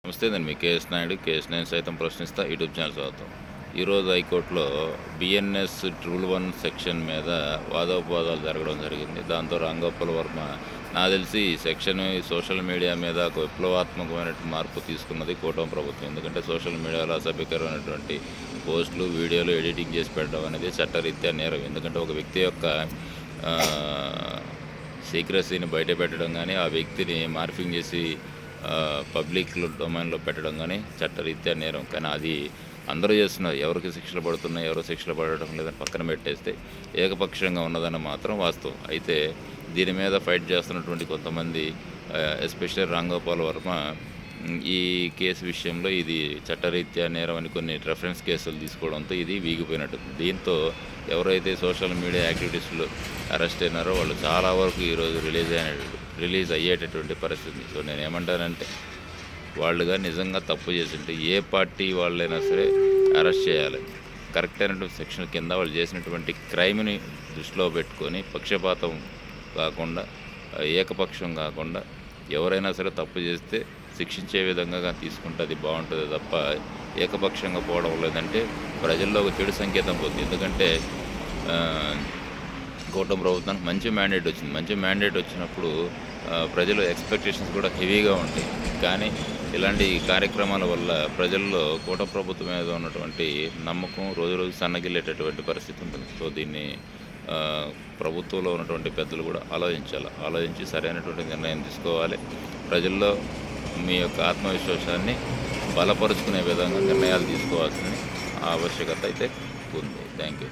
నమస్తే, నేను మీ KS Naidu. KS నేను సైతం ప్రశ్నిస్తా యూట్యూబ్ ఛానల్ స్వాగతం. ఈరోజు హైకోర్టులో బిఎన్ఎస్ రూల్ 1 సెక్షన్ మీద వాదోపవాదాలు జరగడం జరిగింది. దాంతో రాంగోపాల్ వర్మ నాకు తెలిసి ఈ సెక్షన్ సోషల్ మీడియా మీద ఒక విప్లవాత్మకమైన మార్పు తీసుకున్నది కూటమి ప్రభుత్వం. ఎందుకంటే సోషల్ మీడియాలో అసభ్యకరమైనటువంటి పోస్టులు, వీడియోలు ఎడిటింగ్ చేసి పెట్టడం అనేది చట్టరీత్యా నేరం. ఎందుకంటే ఒక వ్యక్తి యొక్క సీక్రసీని బయట పెట్టడం కానీ, ఆ వ్యక్తిని మార్ఫింగ్ చేసి పబ్లిక్ డొమైన్లో పెట్టడం కానీ చట్టరీత్యా నేరం. కానీ అది అందరూ చేస్తున్నారు. ఎవరికి శిక్షలు పడుతున్నాయి, ఎవరు శిక్షలు పడటం లేదని పక్కన పెట్టేస్తే ఏకపక్షంగా ఉన్నదని మాత్రం వాస్తవం. అయితే దీని మీద ఫైట్ చేస్తున్నటువంటి కొంతమంది, ఎస్పెషల్లీ రాంగోపాల్ వర్మ ఈ కేసు విషయంలో ఇది చట్టరీత్యా నేరం అని కొన్ని రెఫరెన్స్ కేసులు తీసుకోవడంతో ఇది వీగిపోయినట్టు. దీంతో ఎవరైతే సోషల్ మీడియా యాక్టివిటీస్లో అరెస్ట్ అయినారో వాళ్ళు చాలా వరకు ఈరోజు రిలీజ్ అయ్యేటటువంటి పరిస్థితి. సో నేనేమంటానంటే, వాళ్ళుగా నిజంగా తప్పు చేసింటే ఏ పార్టీ వాళ్ళైనా సరే అరెస్ట్ చేయాలి. కరెక్ట్ అయినటువంటి సెక్షన్ కింద వాళ్ళు చేసినటువంటి క్రైమ్ని దృష్టిలో పెట్టుకొని పక్షపాతం కాకుండా, ఏకపక్షం కాకుండా ఎవరైనా సరే తప్పు చేస్తే శిక్షించే విధంగా తీసుకుంటే అది బాగుంటుంది తప్ప ఏకపక్షంగా పోవడం లేదంటే ప్రజల్లో ఒక చెడు సంకేతం పోతుంది. ఎందుకంటే కూటమి ప్రభుత్వానికి మంచి మ్యాండేట్ వచ్చింది. మంచి మ్యాండేట్ వచ్చినప్పుడు ప్రజలు ఎక్స్పెక్టేషన్స్ కూడా హెవీగా ఉంటాయి. కానీ ఇలాంటి కార్యక్రమాల వల్ల ప్రజల్లో కూటమి ప్రభుత్వం మీద ఉన్నటువంటి నమ్మకం రోజు రోజు సన్నగిల్లేటటువంటి పరిస్థితి ఉంటుంది. సో దీన్ని ప్రభుత్వంలో ఉన్నటువంటి పెద్దలు కూడా ఆలోచించి సరైనటువంటి నిర్ణయం తీసుకోవాలి. ప్రజల్లో మీ యొక్క ఆత్మవిశ్వాసాన్ని బలపరుచుకునే విధంగా నిర్ణయాలు తీసుకోవాల్సిన ఆవశ్యకత అయితే ఉంది. Thank you.